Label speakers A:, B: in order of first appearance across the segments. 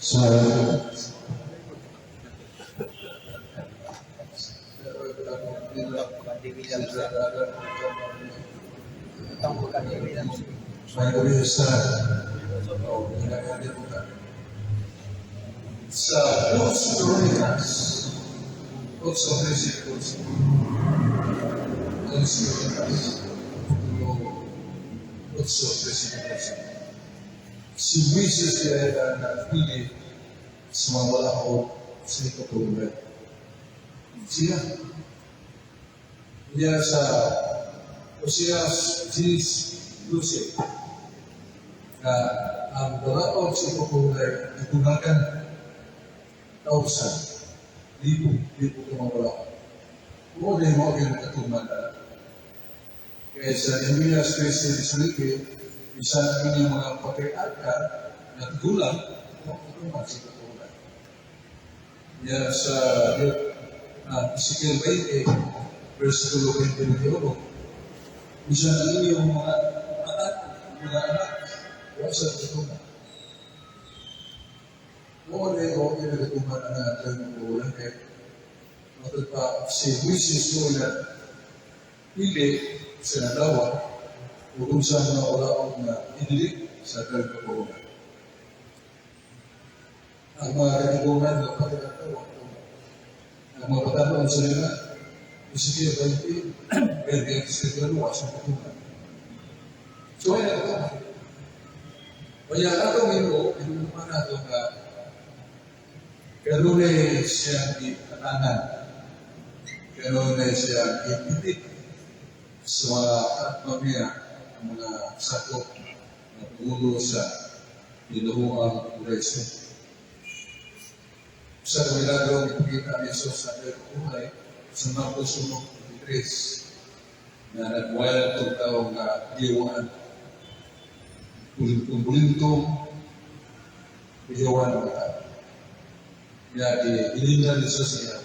A: sa Los Floridas, also visitors, Los Floridas, also visitors. Si Luis kaya napili sa mga wala ko sa ikatulad. Siya. Dia sa Osias Jenis Lucy na ang dalawang sa ikatulad digunakan 1,000, libo ka mga wala ko. Kung ano mo yung katumanan, kaya sa Emilia Special Isalike, isa na yung mga patriarka na gulang, kung sa katulan. Yan sa Ezekiel 20, versikulo 21, isa na yung mga anak, kung sa katulan. Kung ano yung nagatuman na natin ng ulan, kaya matod pa si Luis na pili sa nadawa, kung saan mga walaon na inilig sa kagkakunan. Ang mga kagkakunan na pagkakatawa, ang mga pagkakatawa sa nila, Ezekiel 20, kaya sa kagkakunan sa kagkakunan. So, ay nakatawa. Kaya atong inuman nato na kanunay siyang ikatanan, kanunay siyang ipitik sa mga atmamya, mga sakop na pangulo sa Pinoong Iglesia. Sa milagro ng ipakita ni Jesus sa buhay sa Marcos 1:23 na nagwala itong taong diwan, bulintong diwan ng tao. Kaya ilingan ni Jesus niya,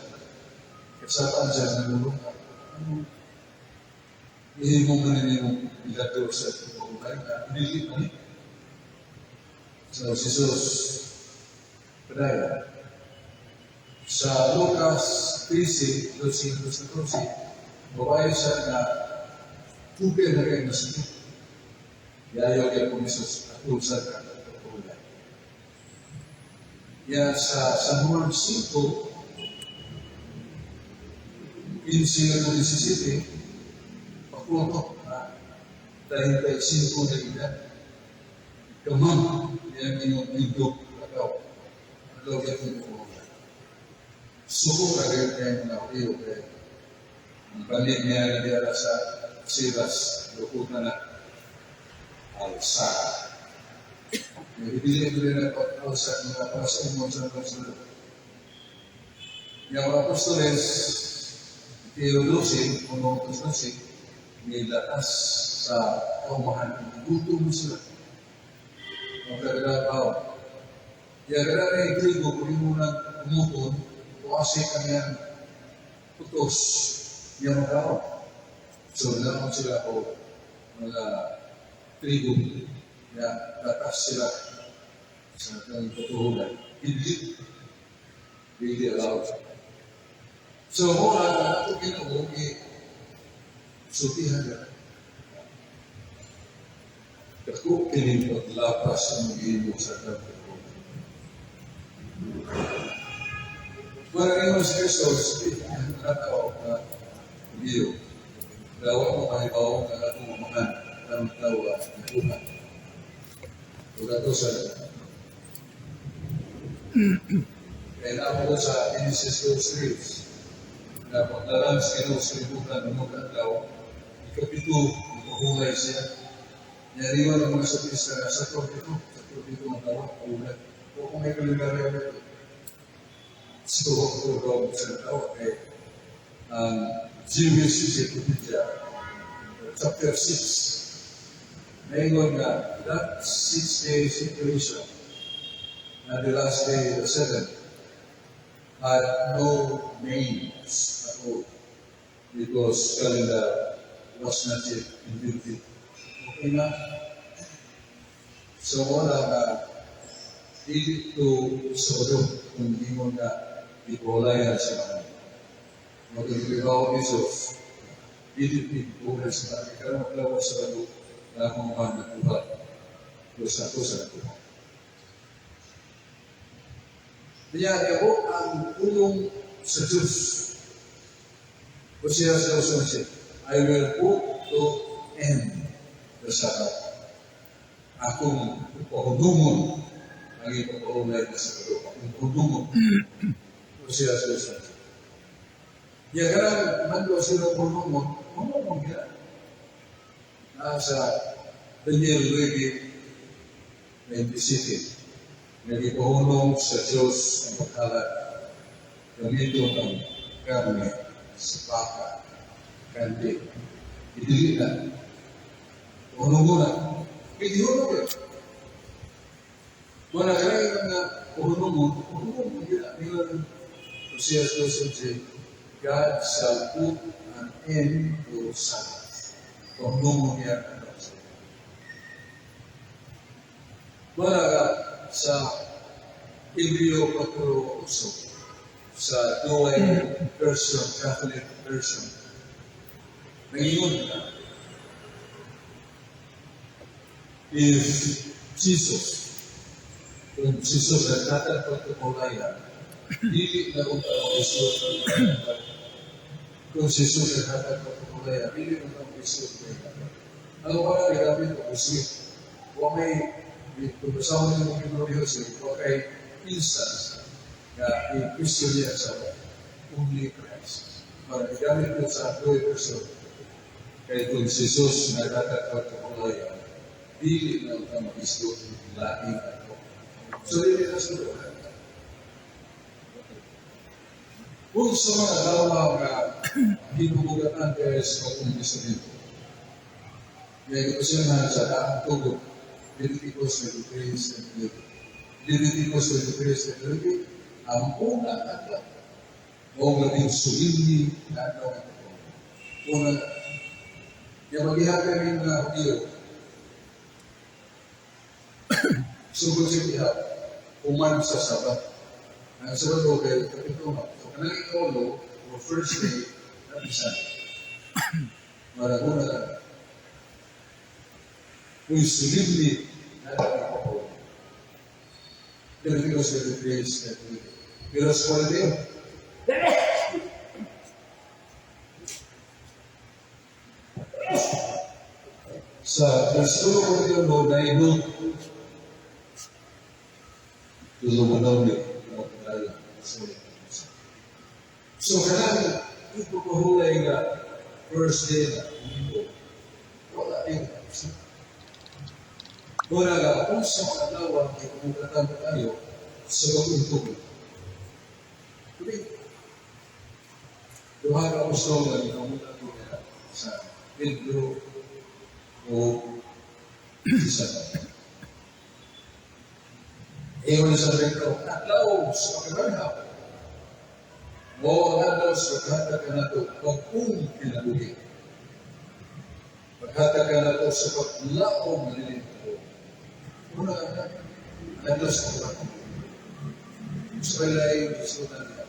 A: kasapaan siya ng mulungan. Ihimong na ninyo milagro sa buhay na inilip niya. So, Jesus, padaya. Sa Lucas 13:12-14, babae siya na tubig na kayo nasunod. Yayaw kaya po Jesus at tulsa ka at kapulay. Kaya sa San Juan 5:15-17, pakulotok na dahil kay 5 na edad, kamang yang inong agaw. Agaw yan po po. Suko na rin kayo mga kayo kayo. Ang balik niya na diara sa Silas, lukutan na Al-Sara. Ibigay ko rin ang pag-alsa mga pasumon sa Rasul. Yung mga apostoles, Theodosin, o mga apostoles, may lakas sa kaumahan. Gutom sila. Magkagalabaw. Kaya gala na yung trigo, kung mo nang umupon, o kasi kanyang putos, yung mga so, naman sila o mga trigo, na lakas sila sa kanyang patuhulan. Hindi allowed. So, muna na ito ginoo, sutihan na. Kako kining paglapas ng imo sa kapatid. Maraming mga Kristos, nakatawa na iyo. Dawa mo kahibaw na atong umangan ng tawa ng Tuhan. Wala ito sa kaya na ako sa Genesis 2:3 na pagdalang sa kinusulibukan ng mga tao, ikapito, mahuhulay siya. Nariwan ang mga sabis sa tropito ang tawag, paulat. O kung may kalindarya na ito, so, ito sa tawag ay ang Genesis chapter 6. Ngayon na, that 6-day situation, and the last day, the 7th, had no names at all because calendar was not yet invented. Okay na? So wala na dito sa udong kung hindi mo na ipolayan sa mga magkakalibaw ni Jesus. Dito ipolayan sa mga karang maglawas sa balo na akong mga nagbuhat. Dosa sa nagbuhat. Kaya ako ang tulong sa Diyos. O siya sa usunod, I will put to end the Sabbath. Akong pahudumon ang ipapahulay na sa balo. Akong pahudumon. O siya sa usunod. Kaya karang mando sila pahudumon, pahudumon ka. Nasa Daniel 9:27. Nagipahulong sa Diyos ang pagkalat gamito ng karne sa baka, kandi. Idili na. Hulong muna. Pidihulong yun. Muna karang na hulong mo, hulong mo yun. Siya sa Diyos, God shall put an end to Sabbath. Hulong mo niya ang Diyos. Muna sa Ilio Patro Uso, sa Douay version, Catholic version, ngayon na, if Jesus, kung Jesus ay natin pagkakulayan, dili na kung ang Jesus, kung Jesus ay natin pagkakulayan, dili na kung Jesus ay natin. Ano ka na ginamit ko, Muslim? Kung may kung kasama niyo ng Pinoy o kay instance na i-question niya sa only Christ. Para igamit ko sa Douay version, kaya kung si Jesus nagtatagpag ng kulaya, dili na ang mag-isto, laing ako. So, dili na sa doon. Kung sa mga lawa na hinubugatan kaya sa pag-umbisament, kaya ito siya na sa daang tugod, Leviticus 23:7. Leviticus 23:7. Ang unang adlaw o labing sulili na adlaw ito. Unang yung maghihagay rin na Diyo. Sugod siya bihag. Uman sa Sabat. Ang Sabat o kay kapitulo. So, kanang ikolo o first day na bisan. Maraguna na. Kung sulili Leviticus 23:7. Pero sa kwaliti yun. Sa versikulo ko yun, no, nainod. Tulungan yun. So, kanang ito pahulay na first day na wala yun. Wala nga, kung sa mga lawan ay kumugatan tayo sa mag-untog. Duha ka gusto nga ikamutan ko na sa Pedro o isa na. Ewan sa rin ko, atlaw sa pagkakaroon. O ang atlaw sa pagkakaroon ka na ito, pag-kung kinabuhi. Pagkakaroon ka na ito sa paglaong nalilin ko. Una ka na, atlaw sa pagkakaroon. Gusto ko lang gusto na niya.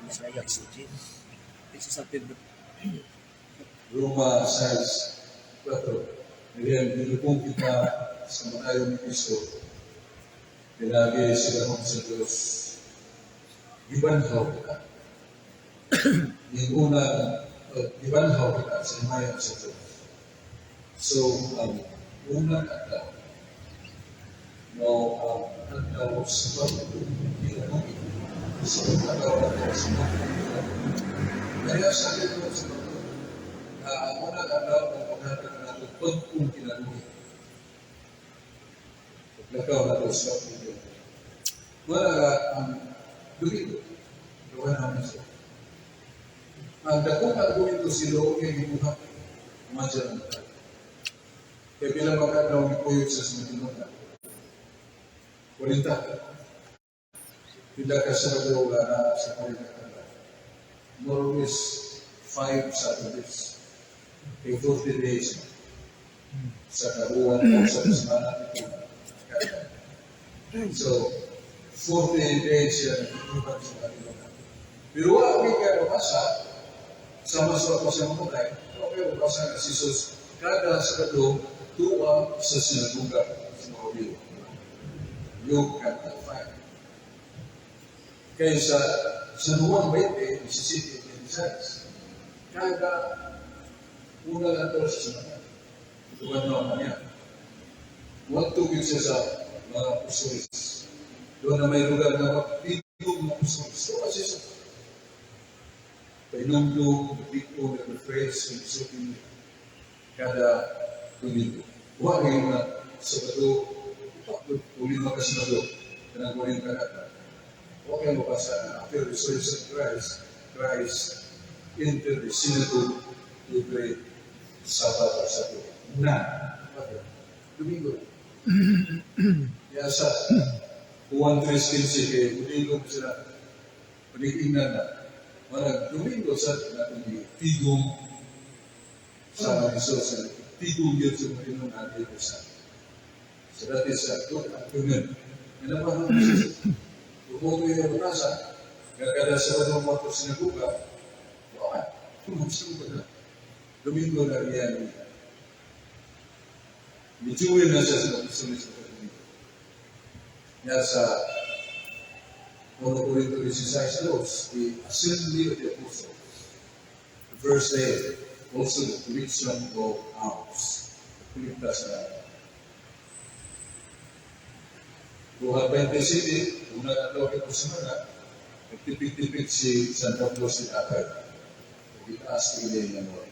B: Saya suci. Itu sampai
A: Roma 6:4. Ngayon, dinukong kita sa matayo ni Kristo. Pinagi sila kong sa Diyos. Ibanhaw kita. Yung unang ibanhaw kita sa imayan sa Diyos. So, unang atlaw. No, atlaw sa pag-ibig. Sa pagkakaroon sa pag-ibig. Kaya sa ito sa pag-ibig. Muna atlaw ng pagkakaroon natin pag-kung kinaluhi. Pagkakaw na ito sa pag-ibig. Wala ang dugito. Gawa namin siya. Ang dakong argumento sila ay ibuhat. Umadyan ang tayo. Kaya bilang magkakaw ni Puyot sa sinitunod. Kulinta. Tidak ka sa nagawa na sa Kulinta. More or less 5 Saturdays. 40 days sa karuan o sa kasmana ito. So, 40 days siya nagtutulungan sa kanila. Pero wala kami kaya mabasa, sama-sama pa sa mga tayo, wala kaya mabasa na si Jesus, kada Sabado, tuwa sa sinaguga sa mga biyo. Yung kanta 5. Kaya sa Juan 20, 17, 26, kada una lang ito sa sinaguga. Tuwan na niya. Huwag tugig siya sa mga apostolis. Doon na may lugar na mapigong mga apostolis. So, kasi sa painumdum, mapigong, nag-refresh, nag-sukin, kada Domingo. Huwag ngayon na Sabado, ulit makasunod, kanang kunin ka natin. Huwag ngayon mabasa na after the resurrection of Christ entered the synagogue to pray Sabbath or Sabbath. Domingo. Kaya sa Juan 3:15 kay Domingo sila panitingnan na marag Domingo sa natin tigong sa Jesus tigong yun sa Panginoon natin sa dati sa doon at tunan minapahan mo siya lumoto yung nasa gagada sa mga motor sinaguga okay tumagsinaguga na Domingo na riyan Mijuin na siya sa pagsulit sa pagkakas. Kaya sa 1 Corinthians 16 notes, the assembly of the apostles, the first day, also the conviction of ours. Kulitas na. Buhat 27, una na daw ito sa mga, nagtipid-tipid si San Pablo si Akay. Itaas tingin niya mo.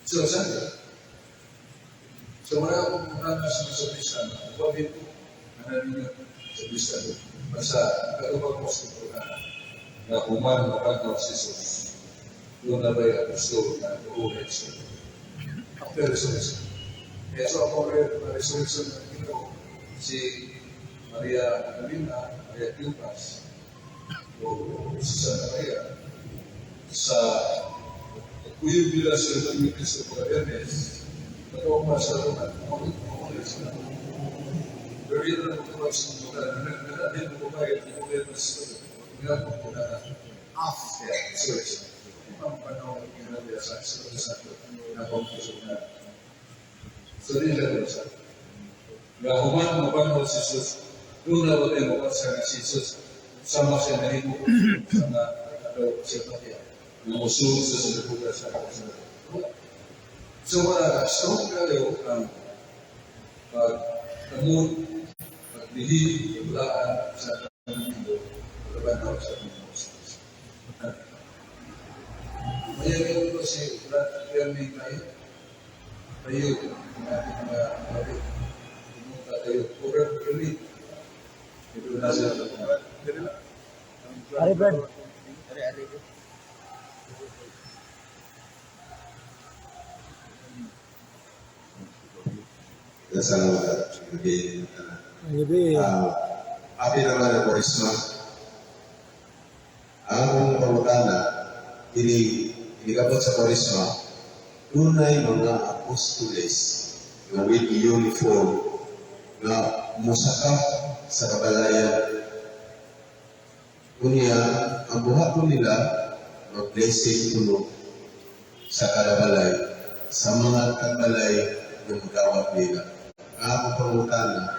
A: So, saan yun? So, wala akong mga sa Bistan. Pabit ko, ninyo sa Bistan. Basta, katubag mo sa ito na human mapagaw si Jesus. Doon na ba'y apostol na uulit siya. After resurrection. Kaya so ako resurrection na ito, si Maria Magdalena, Maria Cleopas, o si Santa Maria, sa Kuya Bila sa Cristo por Hermes, Ito pa sa lugar, makulit sila. Pero yun na magkabag sa lugar, nagdadin mo ba yung makulit na sila. Ngayon po na after resurrection. Ipang panahon ng ginagawa sa na conclusion na. So, rin lang sa gahuman mabanho si Jesus, doon na ba tayo mabasa na si Jesus, sama siya na himo sa mga siya pati. Namusulong sa sinabuga sa kasalanan. So, strong kayo ang pag-amon, pag-lihi, paglaan sa pag-amon, pag-abanaw sa pag-amon. Mayroon ko si Fraternity tayo, natin mga kapit, pumunta tayo, Fraternity. Ito na siya.
B: Ari, Brad. Ari.
C: Salamat gabi. Happy naman ang Korisma. Ang pangutana, inikabot sa Korisma, tunay mga apostoles na with uniform na musaka sa kabalayan. Kunya, ang buhaton nila, mag-blessing tulog sa kalabalay, sa mga kabalay ng gawat nila. Ang pangutana,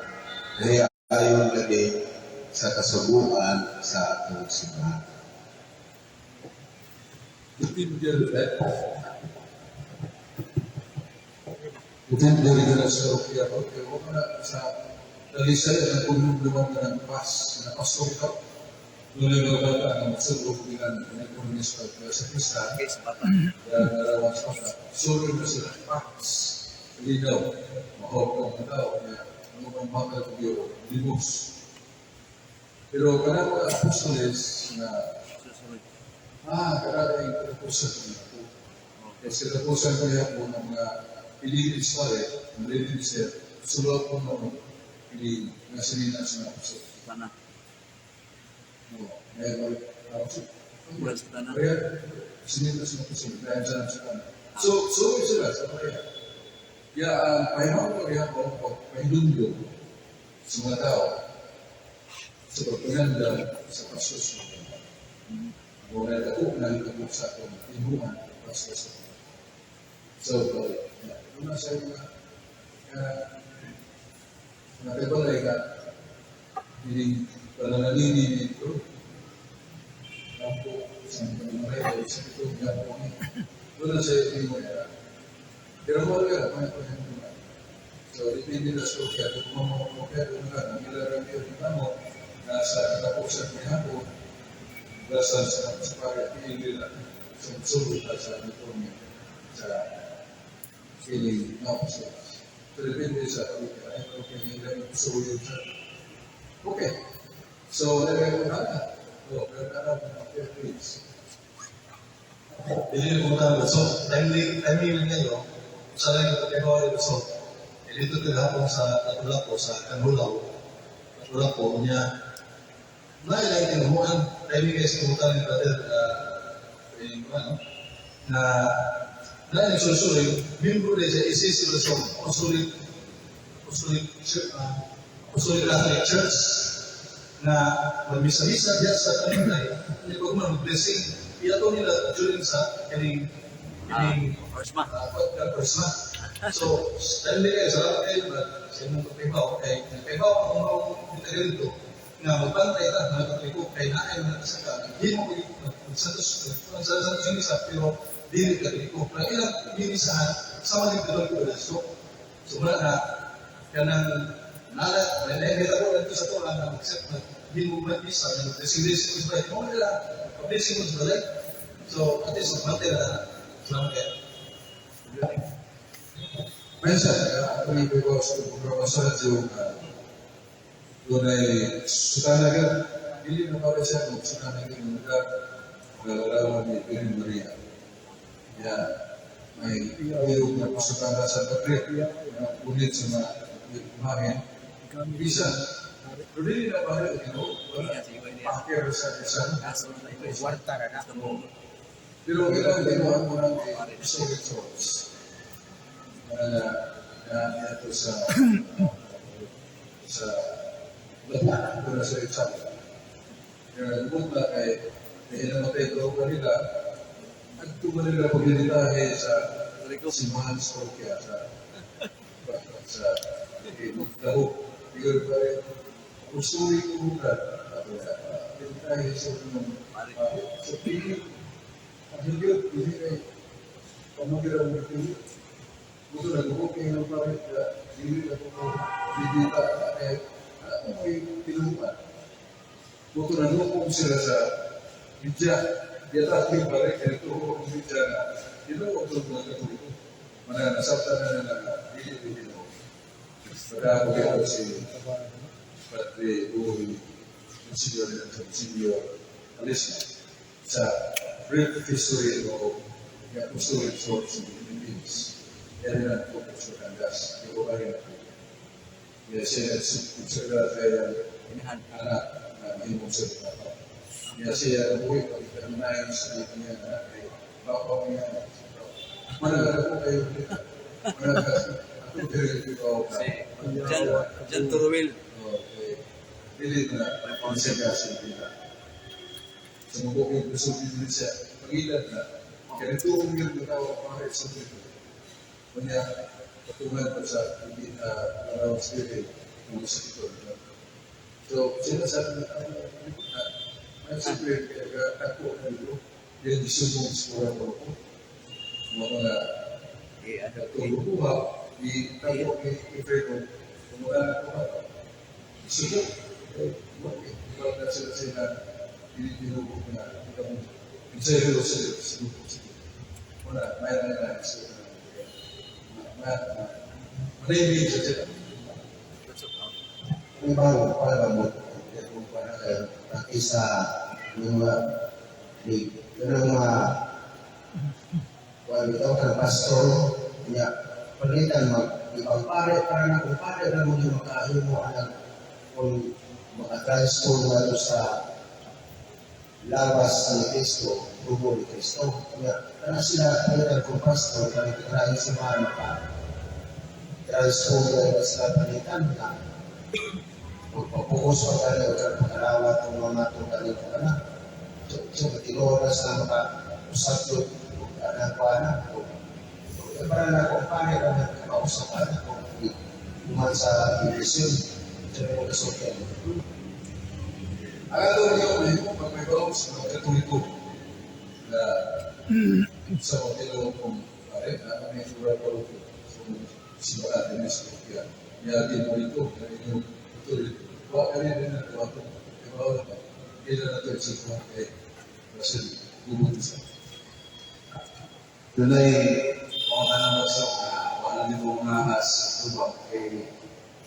C: kaya ayon lagi sa kasubuan sa atong simbahan.
A: Bukan dari negara Eropa, Eropa sa dalisay ang punong-lumang ng pas, na pastorika, nulilawala ang magsabog bilang ekonomis sa Krista, dan narawan sa Krista, solo na sila, pas, linaw, mahopong na tao, na ang mga kagyo, limos. Pero karang mga apostoles na, karang yung katapusan ko. Kasi katapusan ko yung mga piliin Israel, ang piliin Israel, sulot po naman, piliin, nasa nina sa apostol.
B: Sana.
A: Ngayon,
B: Bulan sa tanah.
A: kaya, sinina sa apostol, dahil sa kanan. So sila sa kaya. Kaya ang pahimaw ko rin ako, pahinundo sa mga tao, sa pagpaganda sa pastos mo. Muna ako na ito sa akong inuman pastos. So, luna sa iyo na nakabalay ka, hindi pananalini nito. Ako, sa mga maray, sa ito, yan po niya. Luna sa iyo mo yan. Pero mo rin, may pagkakuman. So, depende na sa kaya, kung mo kaya doon ka, nilarang yun mo, nasa katapusan niya ako, basta sa pagkakuman, hindi na sulod at sa uniforme, sa feeling na ako. So, depende sa kaya, okay, hindi na sulod sa. Okay. So, nalagay ko na. So, nalagay ko na. Please.
D: Hindi mo na so timing ngayon sa lang ko kayo so dito tinahapon sa natulak ko sa Kanulaw niya nailagay mo ang timing guys kumutan ni brother na na susuri membro de ICC so usuli Catholic Church na magmisa-misa diya sa kanilay ni pagman blessing iato nila during sa kining
B: Orsma.
D: Orsma. So, dahil nila sa kayo ba, sa inyong kapibaw, kapibaw ang mga dito nga magbantay na, mga kapibaw, kay naay na sa ka, hindi mo santos yung isa, pero dili kapibaw. Na ilang minisahan, sa mga dito ko na so wala na, kanang nalat, may naibita ko lang sa to, lang accept na hindi mo mag-isa, na blessing is right, mo nila, blessing mo sa balay. So, at least, magbantay na. Salamat kayo.
A: Minsan, ako yung bigawas ko programa sa radyo doon ay sutanagan, hindi na para siya kung sutanagan yung naglalarawan ni Pirin Maria. Kaya may iyong na pasutana sa Patrick na ulit sa mga imahen. Bisa, pero hindi na para wala pakir sa isang
B: Kwarta ka na.
A: pero ilang ginawa mo ng solid source na ito sa lahat ko na sa isang kaya nagmut na kay namatay ito kanila at tumanila paglilitahe sa simahan sa Tokyo sa lahok bigod pa rin usuri ko bukat paglilitahe sa pilit ang higit, hindi kayo pamagiran ng pilit. Gusto na gumukay ng parit na hindi na po bibita kahit ano may pinuman. Gusto na gumukong sila sa bidya. Diya yung parit, ito ang bidya na ito ang mga katuliko. Mananasapta na na hindi mo. Pada ako kaya si Padre Uy, Monsignor Alisna, sa brief history of the apostolic church in the Philippines. Yan na po sa Kandas. Yung ba rin ako. Kaya siya nagsusulat kaya anak na mahimong sa ito. Kaya siya nabuhay pa. Ikanunayan sa kanya na ay bakaw niya. Managala po kayo dito. Managala po kayo.
B: Jan Turuwil.
A: Pilit na konsentrasyon nila. Sumubok yung gusto din siya. Pag-ilan na, ganito ang yung natawa para sa dito. Kanya, patungan ko sa araw spirit ng sa ito. So, sinasabi na tayo, may spirit kaya ako na ito, yan isumong sa ko ko. Mga katulubuha, i-tapo i-fredo, kumuha ko ba? Isumong, ibang na sila dinubok na itong insero sa lupok. Wala, mayroon na sa manayibig sa sila.
C: Kung bago para mo, kung para isa ng kung ito ka pastor, niya, palitan ipagpare para na kung pare na mo yung makahimo anak kung makatransform mo ito sa lawas ni Kristo, dugo ni Kristo. Karena sila palitan kung pastor, kaya kitarahin si Mama pa. Transform mo sila palitan na magpapuko Tapos pagkala ka pag-arawa itong mga matong kanin ka na. So, matinoras na maka-usap yun. Anak ko anak ko. Para na kung paano ka nagkakausap anak ko. Kuman sa impresyon. Diyan mo kasokyan.
A: Ang ato niyo may pag may baong sa mga katuliko na sa mga tinawag kong pare, na may sura pa rin sa simula din sa kaya. Yagin mo ito, na inyong tuloy. Baka rin rin ang tawato. Kaya bawal pa. Kailan na ito sa mga kaya. Kasi bumutusan.
C: Doon ay
B: Kung ka naman sa wala din mong nahas, tubang, kay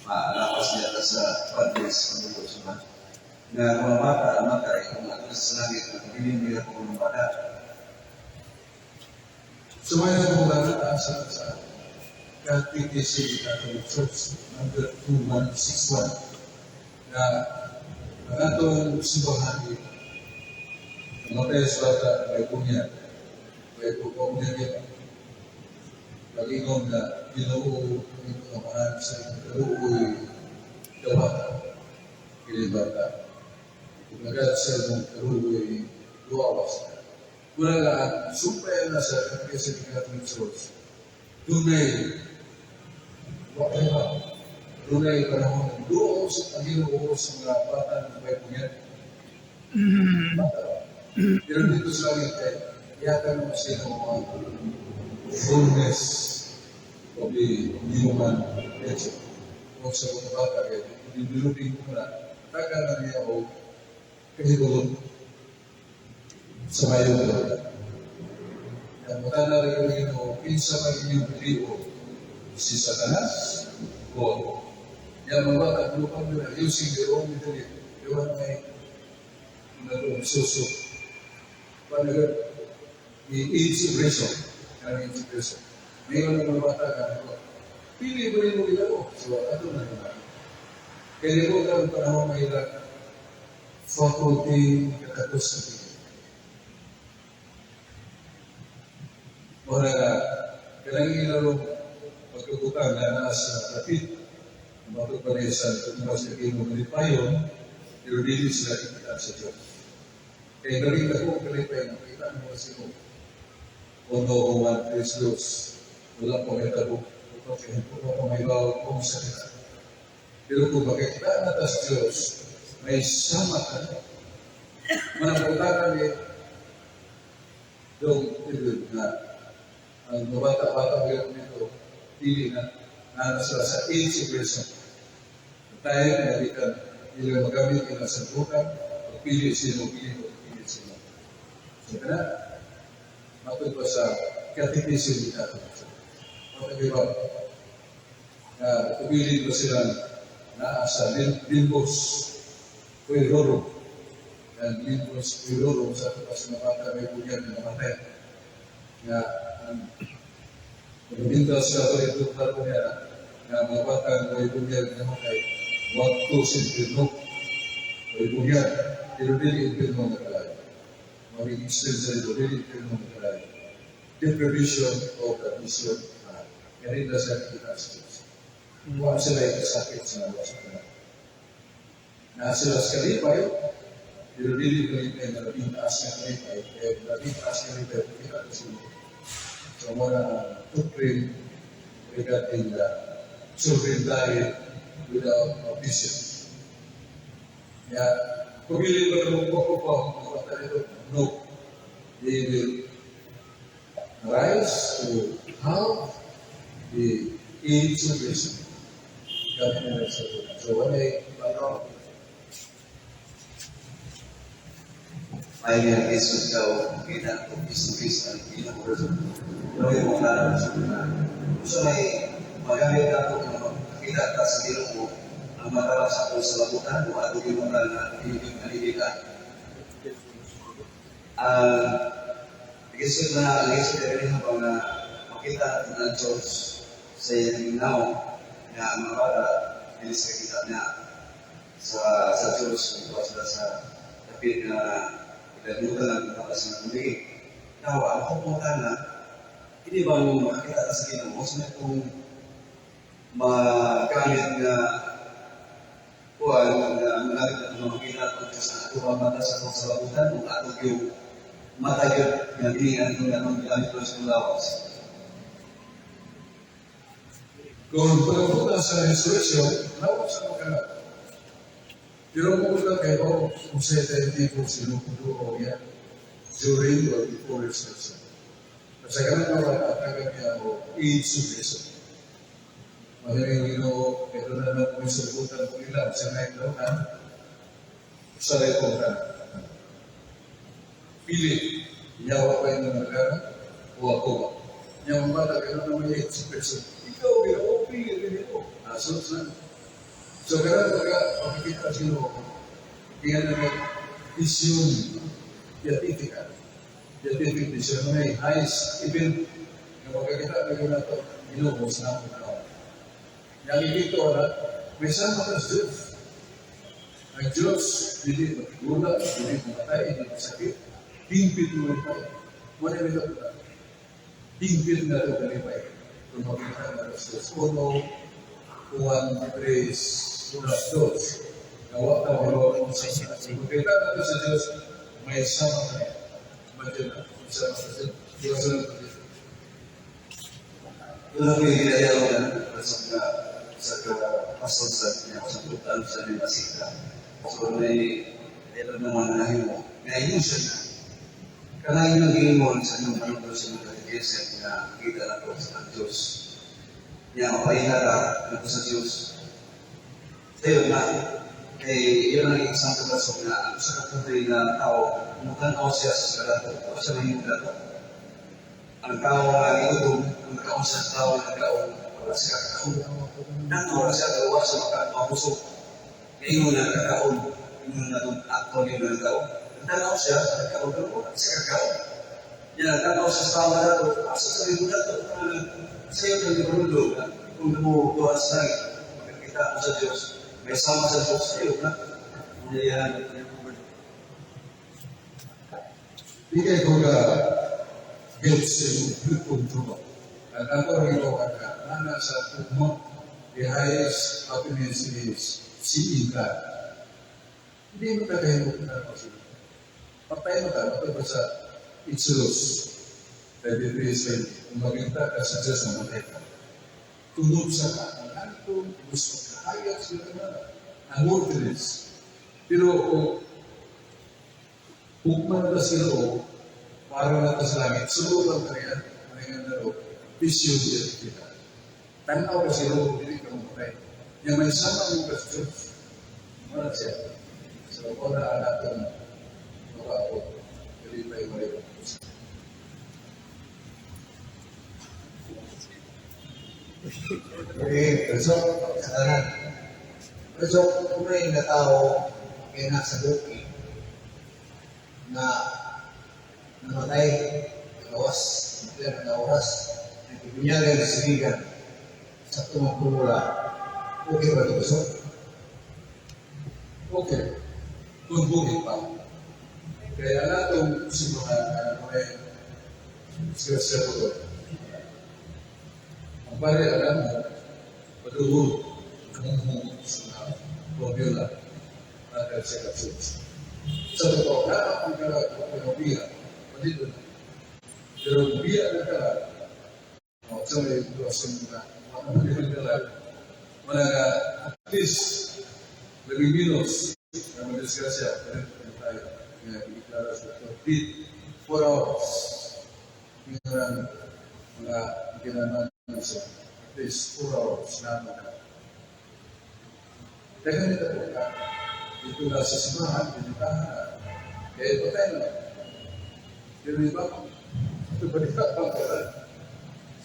B: maalakas niya sa padres, ang sa ba? Na mga bata, matay, kung ano sa langit, magiging nila po ng bata.
A: Sumaya ko mula na sa KTC Catholic Church number 2161 na ang atong simbahan ang mga sa bata may punya niya pag-ingon na Ginoo ang kamaan sa kaluoy dawata kilibata kumagad sa mong kaluoy duawas mula nga sumpay na sa KTC Catholic Church dunay whatever dunay panahon doon sa Ginoo sa mga bata na may punya bata pero dito sa langit ay yata naman sila mga fullness of the human nature. O sa mga bata kaya, dinulupin ko na, taga na niya o kahigulong sa mayong dalaga. Kaya matana rin yun o, pinsa ka inyong piliho, si Satanas o yan mga bata, lupan nila, using their own ability, iwan may suso. Panagat, i-integration. Kaya integration. Ngayon ang mga bata ka, pili ko rin mo ito. So, ato na naman. Kaya ko ang panahon may ilang faculty katapos sa tingin. Muna na, kailangan ilalong pagkakutang na nasa kapit, matupanisan at mas naging magalipayon, pero dili sila ikitaan sa Diyos. Kaya nakita ko, kalipay, nakita mo kasi mo. Ono umat Kristus, wala po may tabo, wala po may bawal kong salita. Pero kung makikita na tas Diyos, may sama ka na. Manaputakan niya, doon tilid na ang mabata-bata ngayon nito, pili na sila sa integration. Tayo, nalikan, hindi magamit yung nasa bukan, pili sila. So, kaya, matod pa sa catechism ni Catholic Church. Matag-iba, na pumili ko silang sa Limbos Pueroro. Yan, Limbos Pueroro, sa kapas na bata may bunyan na namatay. Na, pag-ibintas ka ito, ito po niya na mga bata may bunyan na namatay. Wakto simpirno, may bunyan, pero dili impirno na kalay. Maging extension ito, dili impirno na kalay. Deprivation of the mission, ganun na sa kita sa Diyos. Huwag sila sakit sa nawa sa kanila. Na sila sa kalipay, pero dili kalipay na labing taas na kalipay, kaya labing taas na kalipay, kita na sila. So, mga doctrine regarding the children died without vision. Kaya, pumili ba naman po po, no, they will rise to have the integration. Kami na sa ito. So, wala yung
B: Ay, ang Jesus daw, kita ko, Jesus ang pinag-urso. Pero yung mga nalang sa mga. So, may magamit na ito na makakita at sa bilong mo, ang matala sa ako sa labutan, o ato yung mga nalibigan. Igisod na rin habang makita ng Diyos sa iyong now na ang mga bata bilis nakita niya sa Diyos kung sila sa tapit na pagdalutan ng mga kasi ng mulig. Now, ang kupunta na, hindi ba mo makakita sa Ginoo? Sa na itong magamit na kuhan na malapit na tumamakita at sa ato ang mata sa itong salabutan kung ato yung mata yun na dinihan kung anong ginamit ko sa lawas.
A: Kung pagpunta sa resurrection, lawas sa mga pero kung wala kayo, kung sa hindi ko sinukudo o yan, during or before resurrection. At sa ganun naman, at agad niya ako, i-submission. Mahiring ino, ito na naman kung isubutan ko ilang sa naik daw na sa rekong ka. Pili, yawa pa yung nagara o ako ba? Yung bata, gano'n naman yung expression. Ikaw, o pili rin ito. Asos na. So, kaya pagkikita sino, kaya naman isyung yatifikan. Yatifikan siya may highest event na pagkikita na gano'n ito, inubos na ako na. Yang ito na, may sama ka sa Diyos. Ang Diyos, hindi magigula, hindi mamatay, hindi masakit, hingpit mo rin tayo. Wala rin ako na. Hingpit na ito kalipay. Kung makikita na sa Diyos. Uno, Juan 3:2. Gawa ka wala mo sa Diyos. Makikita na ito sa Diyos, may sama ka niya. Madyan na, may sama sa Diyos. Diyos na ito.
B: Ito na po yung ginagawa ko na sa pasod sa niya, sa tutal sa niya masika. So, may meron naman na mo, ngayon siya na. Karang yung nag-iimon sa inyong panunod sa mga kaligesen na kita na po sa Diyos. Niya, mapahihara na po sa Diyos. Tayo na, yun ang isang pagkasok na ang sa katuloy na tao, mukha siya sa kadato, o siya may kadato. Ang tao na iutom, ang kaon sa tao na kaon, wala siya kakaon. Nato wala siya gawa sa makakapusok. Ngayon na kakaon, yung natong akto niyo na kaon. Nagtanaw siya sa kakaon, pero wala siya kakaon. Yan, nagtanaw siya sa tao na dato, asa sa rin mo dato, sa iyo kang limundo, kung lumutuan sa langit, magkakita mo sa Diyos, may sama sa Diyos sa iyo, na? Yan.
A: Hindi kayo ka guilt sa control. At ako rin ko na nasa tumo, the highest happiness is seeing God. Hindi mo na kayo na kasi. Patay mo ka, ito ba sa Exodus 33:20, kung maganda ka sa Diyos na matay ka. Tunog sa kanan ito, gusto kahayag sila na ang worthless. Pero kung kumanda sila o, para na sa langit, subukan ka yan, malingan na ro, vision yan kita. Tanaw ka sila o, hindi ka mamatay. Yung may sama mo ka sa Diyos, wala siya. So, wala natin makapot. Hindi pa yung mali.
E: So, katanan. So, kung may na tao kaya nasa buki na namatay, nagawas, nagawas, nagpipinyagan na siligan sa tumagpumula, okay ba ito gusto?
A: Okay. Kung bukit pa. Kaya natong simulan na may siya po ito. Ang pare, alam mo, paduhul ang sa formula na sa kapsus. Sa totoo, na ang pinobia, palito na. Pero biya na ka, sa may duwasyon na, mga at least, lebih minus, na madisgrasya, pero tayo, nga iklara sa complete 4 hours. Yung mga ginaman sa at least 4 hours na mga. Teka nito po ka, ito na sa simahan, pinitahan na, kaya ito tayo na. Pero iba ko, ito ba nito ang pagkalan?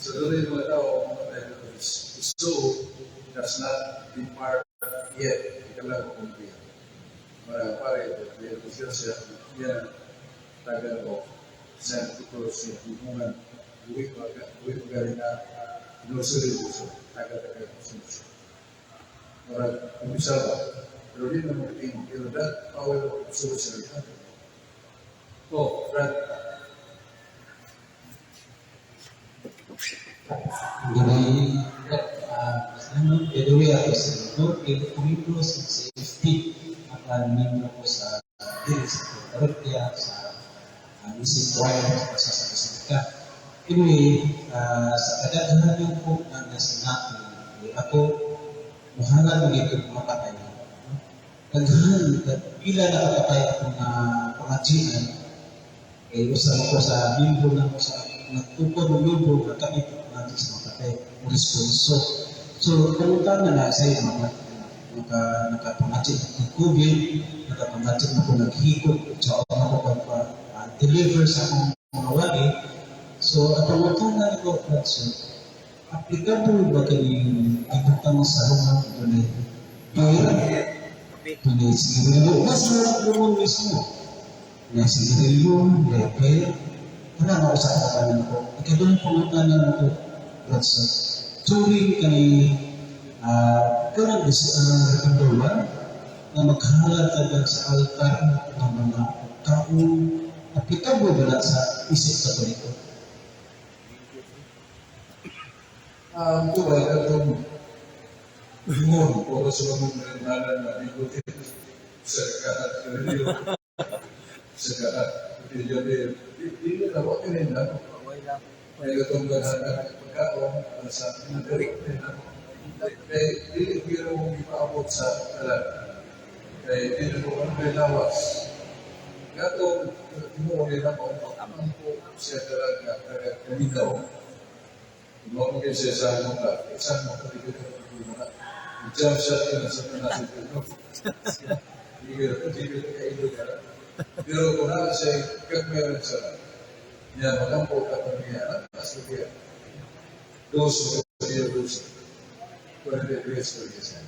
A: So doon yung mga tao, mga tayo, so, does not depart yet. Ika lang ko kung biya. Mga pare, kaya ito siya, yan, tagal ko, San Cruz, hubungan, uwi magaling na, inusulit ko, tagal-tagal ko sinusunod. Marag, umisa ba? Pero di na mag-tingin. Pero that power of social habit. Oh, Brad.
E: Jadi, namun kedua itu sebetulnya itu 6
F: membro ko sa parokya, sa music choir, sa Basilica. Anyway, sa kadaghanan po na nasa natin, ako, muhangan mo ito mapatay. Daghan, pila na kapatay ako na pangajian, usap ko sa membro na ko sa nagtupod ng membro na kami natin sa mapatay, responso. So, kamutan na sa iyo, nakapangajin ng COVID, nakapangajin ako naghikot, sa ako deliver sa akong mga wali. So, at ang matang na ako, applicable ba kayong ibutang sa rumah tunay? Tunay sigarilyo. Mas marap naman mismo. Na sigarilyo, lepe. Wala na ako sa kakapanan ko. Ikadong pangutanan ako, Bradson. Turing kay karang rekomendawan na maghalatag sa altar ng mga taong applicable ba sa isip Katoliko?
A: Tulad atong limon, o sa mga nalan na ikutin sa kaat reliyo, sa kaat reliyo, hindi na ako kinina. May gatong ganahan ng pagkaon sa nagarik na kaya hindi biro mong ipaabot sa kalan. Kaya hindi ko ang may lawas. Gatong mo nila ko ang po siya talaga kaminaw. Mau mungkin saya sanggup lah, sanggup tapi kita bagaimana? Jam satu dan setelah itu, tiga kayak itu kan. Bila orang saya kemudian saya, ya macam pola dunia, asal dia, dos. Pada dia sebagai saya.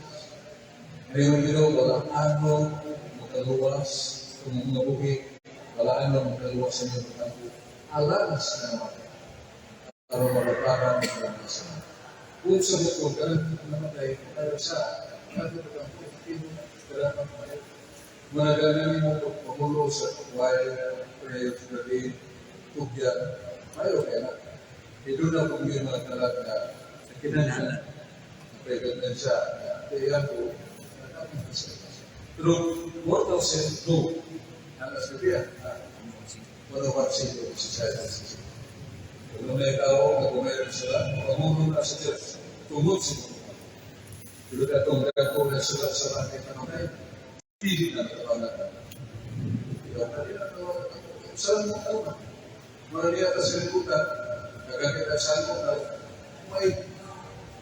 A: Ini mungkin kalau anu makaluas, mengabuhi, kalau anu makaluas yang bertampu, alam sekarang. Kalau melakukan pengawasan, pun sebut kerana memadai pada saat ada berkampu itu berapa banyak mengenai memulur sesuai proyek dari tujuan, ayo kena itu dah mungkin masalah kena Indonesia yang tu terus wortel sentuh anak sekian, pada vaksin itu saya. Kalau mereka tahu, kalau mereka sudah ngomong saja, tunggu sih. Kalau datang mereka boleh sudah kita nampak, tidak nak terlambat. Tidak tahu, selalu tahu. Mereka atas kehidupan, agar kita sanggup tahu.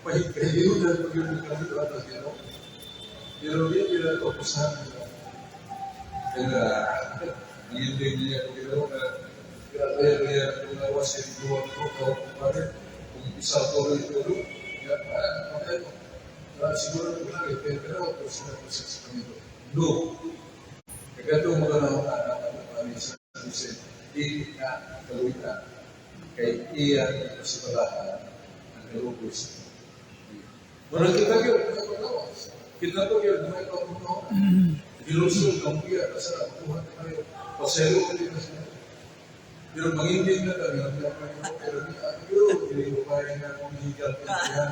A: Baik kehidupan dan kehidupan itu atas kita. Kalau dia tidak tahu pesan, tidak ingin dia begitu. Dia pengawas yang dua tahun kemarin bisa turun itu ya makanya siguro lagi pero sudah proses itu do kagado mengenal anak sa di kaluitan kay iya sebelah ang kalubos orang kita tuh ya dumay ko ilusyon ng iya sa Tuhan tayo paselo kita. Pero mangingin na tayo, pero hindi ko kaya nga kumihigal ko kaya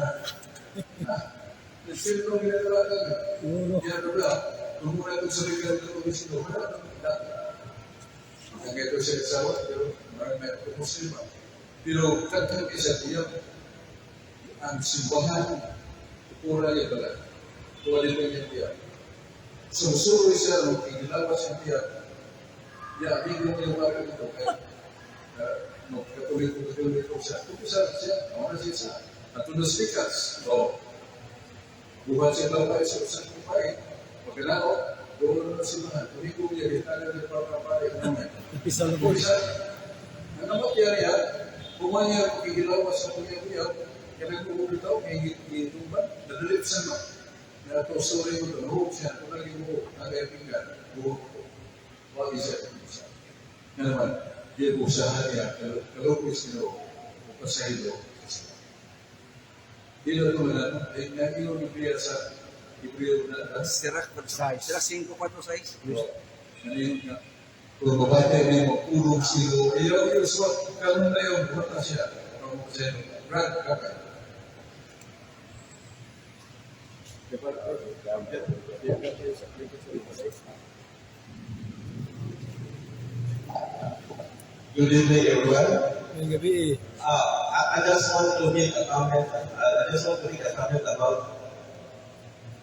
A: sino ginagawa kami? Kaya ba, kung muna itong sarili ko bisino, wala naman dati. Ang ito siya kasawa, pero marami ito muslima. Pero kantang isa niya, ang simbahan, pura niya pala. Tuwalin mo niya niya. Sumusuro siya, nung igilawas niya, hindi mo niya wakil ito kaya katuloy ko siya. Kung siya, orang siya. At tunas pikas. Buhat siya daw tayo sa usang kumpay. Pagkalao, doon na silahan. Kung ikaw niya, kita niya papapay naman. Kung siya, nanamat niya, kumanya pakikilawas sa kuya-kuya, kaya nagpupulitaw, may hitumban, nadalip siya na. Na ito, story mo ito, nahuhog siya, kung lagi mo, nagayapingan, buhok ko. Wag siya. Nga naman, dia berusaha dia kalau Kristo pasahilo dia itu mana yang itu biasa diberi dan
B: Serak 5-4-6.
A: ini kalau baca ini mau urung silo iyo suatu kalau na yung buat siya kalau saya berat kakak dapat
C: Good evening, everyone.
G: Gabi.
C: I just want to make a comment. I just want to make a comment about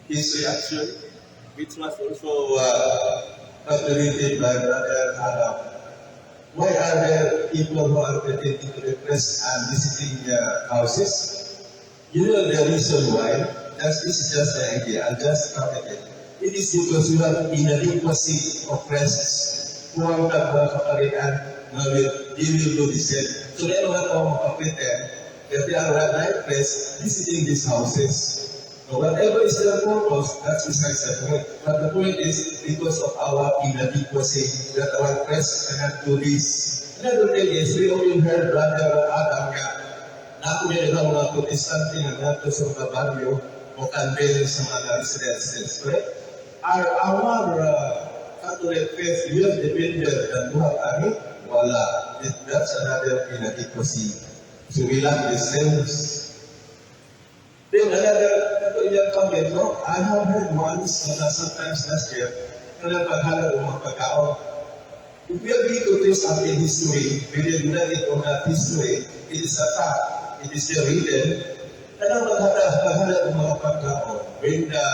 C: his reaction, which was also narrated by Brother Adam. Why are there people who are pretending to repress and visiting houses? You know the reason why? This is just an idea. I'll just comment it. It is because we have inadequacy of presence. Kung ang nagpapakalitan, they will do the same. So they don't have to pretend that they are right press visiting these houses. So whatever is their purpose, that's besides the point. But the point is because of our inadequacy that our press cannot do this. Another thing is, we only heard Brother Adam nga na ako may ilang mga protestante na nato sa mga baryo o kanbel sa mga residences. Correct? Our Catholic faith, we have depended on buhat ani, wala. That's another inadequacy. So we lack the sense. Then another comment, no? I have heard once, sometimes last year, na paghala ng mga pagkaon. If we agree to this up in history, we did not it or not history, it is a fact, it is still written, na paghala ng mga pagkaon. When the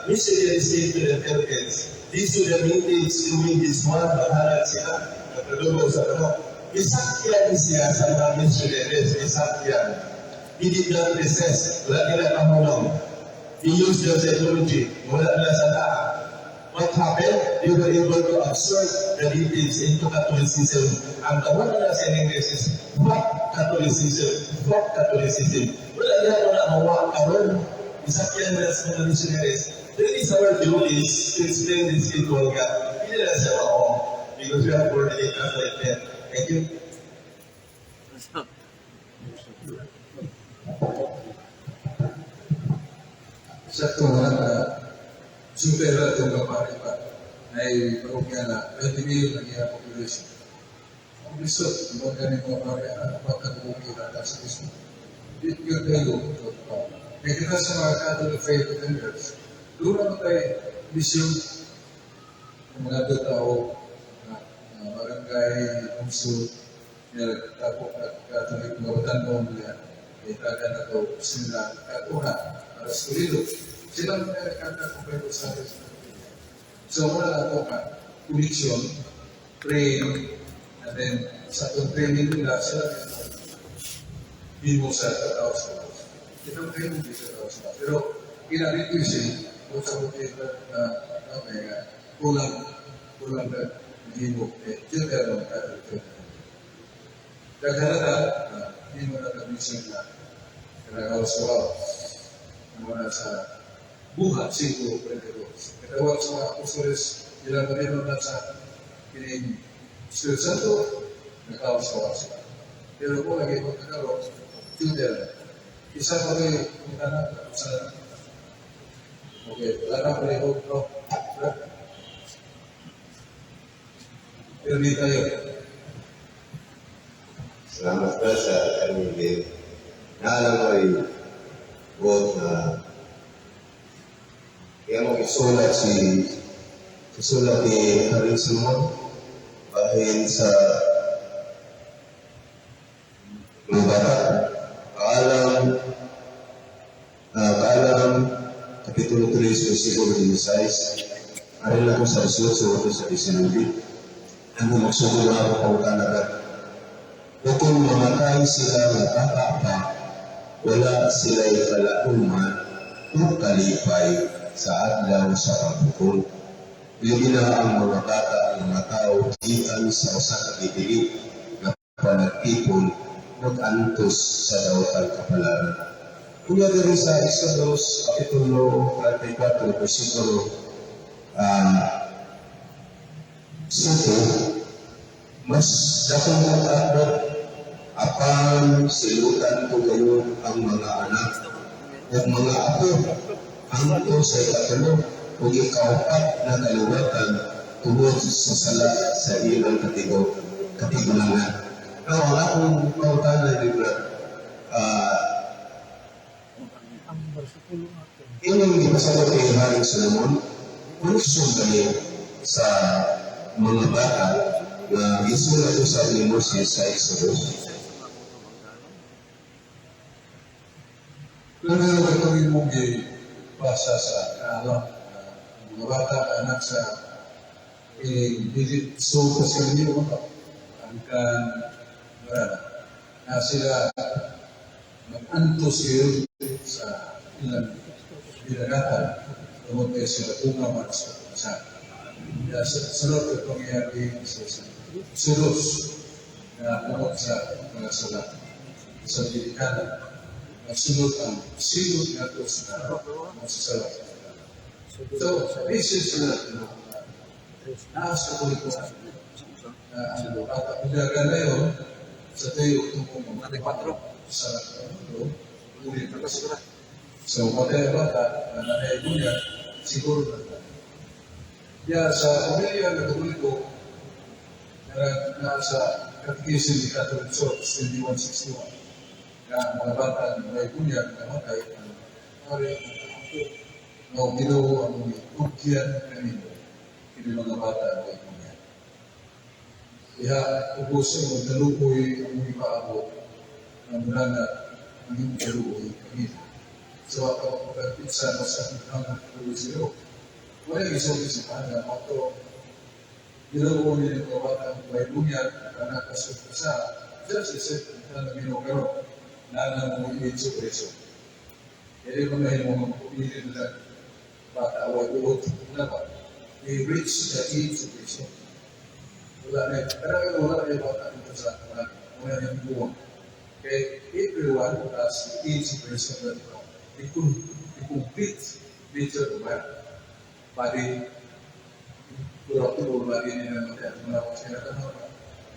C: missionaries came to the Philippines, these were the meetings doing this one, paghala sila, nagpagulong sa ano. Isakyan siya sa mga missionaries, isakyan. He did not resist. Wala nila pahulong. He used their technology. Wala nila sa daan. What happened? They were able to absorb the details into Catholicism. Ang tawag nila sa English is fuck Catholicism. Fuck Catholicism. Wala nila na mawa karon. Isakyan nila sa mga missionaries. That is our duty to explain this people nga. Hindi nila siya mao. Because we are already Catholic then. Thank you.
A: Sa tuhan na supera itong kapari pa ay parokya na 20 million ang iya population. Ang gusto, ibang ganito kapari na pagkagugi na sa gusto. Yun kayo. Kaya kita sa mga Catholic faith defenders, doon naman tayo mission ng mga tao na barangay, umso, tapos Catholic mga batanon nila, itaga na ito sila katuhan. Alas kulido. Sila mga nakakakupay sa atin. So, muna na ito ka, connection, train, and then sa itong training nila, sila mo sa tao sa tao. Itong training din sa tao sa tao. Pero, kinaritusin, kung sa buti na kulang na himo. Diyan ka naman ka. Kaghalata, hindi mo na kamisyon na kanagawa sa tao. Mula sa buhat siguro Pentecost. Katawag sa mga apostoles, ilang marino na sa kining Espiritu Santo, nakawasawa sila. Pero kung lagi magkakaroon, Tudel, isa pa rin yung anak sa okay, anak rin ako. Pero di tayo.
C: Salamat pa sa kanilin. Naalam ko ay buot na kaya mo isulat ni Haring Simon bahin sa mga bata kaalam Kapitulo 3 versículo 16 arin ako sa 18 sa 19 ang magsugod na ako pautan agad kung mamatay sila magkakapa wala sila'y kalauman o kalipay sa adlaw sa pagpukol. Hindi na ang mga bata ang mga tao ikan sa usa ka bibili na panagtipon mag-antos sa dawatan kapalaran. Kunya diri sa Exodus Kapitulo 34 versikulo 5 mas dakong mag-abot apan silutan ko kayo ang mga anak at mga apo hangtod sa ikatulo o ikaapat na kaliwatan tungod sa sala sa ilang katigulangan. Now, ang akong pautana ni Brad, inyong ipasagot kay Haring Solomon, kung kami sa mga bata na isulat ko sa ni Moses sa Exodus.
A: Kung ano ito mong ipasa sa kaalam, mga bata, anak sa so kasi hindi mo ang na sila mag-antos yun sa ilang binagatan tungkol kayo sila tunga sa pagkasan. Kaya sunod ko pangyayari sa sulos na tungkol sa mga salat sa Pilipina. Sunod ang sinod nga ito sa mga salat. So, basis na naasa ko ito ang bata pagdaga na yun sa tayo itong sa ulit na kasura. So, matay bata na nanay niya, siguro na. Kaya sa pamilya na tuloy ko, na sa Catechism ni Catholic Church, 2161, na mga bata na nanay niya, namatay, pare, no, ginoo ang tugyan kanino, kini mga bata na nanay niya. Kaya, ubusin mo, nalukoy ang mga paabot, na mula na ang iyong kaluoy kanino. So, ako pagkakitsa na sa mga kaluoy sila, wala yung isang isipan na ito, ginoo niya ng mga bata ang may bunyan, anak kasot sa, just isip na ginoo na namumulid sa preso. Kaya yung mga mga pupili nila, bata, awag-uot, na ba? They reach the age of preso. Wala na yun. Pero wala na yung bata dito sa mga wala na yung buwang. Kaya everyone has the age of preso na ito. They complete nature of man. Pari, kurang itu lagi ni nama dia, nama saya kata apa?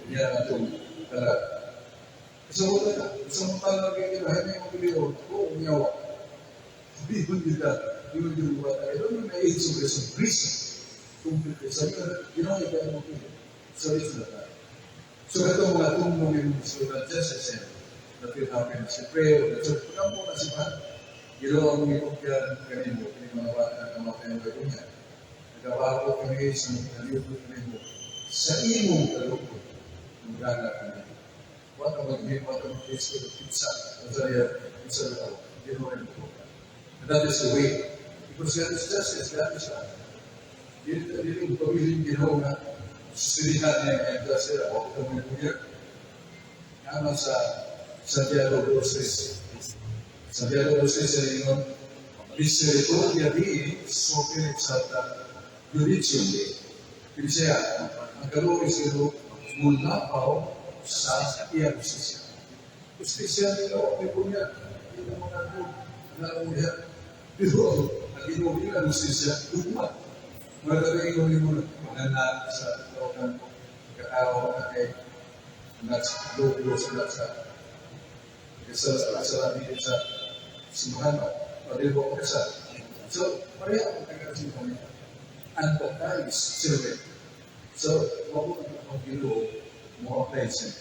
A: Dia itu kalau kesemutan lagi kita hanya mengambil nyawa. Tapi pun kita buat itu memang itu sebenarnya komplit. Saya kira itu yang mungkin saya sudah. Sudah itu mengatur mungkin sudah jasa. Tapi apa yang saya pray, sudah kamu masih Ginawa ang ipagyan kanino, pinimanawakan ang mga pinagawin niya. Nagabago kami sa mga kalibot kanino, sa imong kalubot, ng gana kanino. Wala mag-ibig, wala mag-ibig sa pizza, ang saya, pizza na ako, ginawa rin po. And that is the way. Because God is justice, God is right. Dito yung pamilyang ginawa na, susilihan niya ang justice, ako kami punya. Naman sa Santiago Process, Santiago Process ay yung misericordia di sopir sa jurisdiction di. Jadi saya, ang kalori sila mula pa sa iya justisya. Justisya nila, may punya, hindi naman ako, nalamuya. Pero, ang inuwi nila justisya, umat. Magkakain ko rin muna, manana sa tawagan ko, kakao na kay, naglulo sila sa kasalamin sa simbahan, paribo ko sa. So, pareha ang kagasipan niya. Antatais sila. So, wag mo ang gilo, mo apply siya.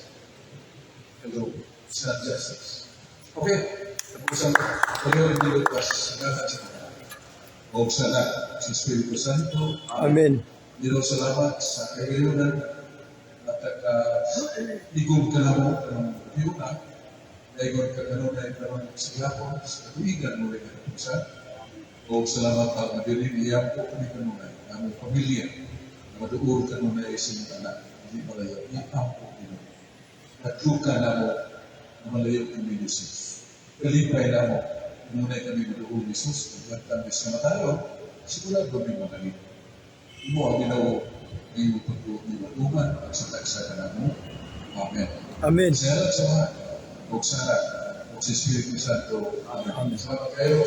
A: Hello, it's not justice. Okay, tapusan ko. Pariho ang gilo pas. O sana, sa Espiritu Santo.
G: Amen.
A: Dilo salamat sa kailunan at igong ka na mo ng hiyuna. Dahil ka ganun na ikaroon sa gapon, sa tuwigan mo rin ang pusan. O salamat ang madirin, iyan po kami kanunay, ang pamilya, na maduur kanunay sa mga anak, hindi malayo, iyan po kami. Natluka na mo, na malayo kami Jesus. Kalipay na mo, kanunay kami maduur Jesus, nagtambis na tayo, sigurado kami magaling. Imo ang ginawa, imo pagtutuman, at sa taksa ka na mo. Amen.
G: Amen.
A: Salamat sa mga. O sana, o si Espiritu Santo. Amen. Salamat kayo.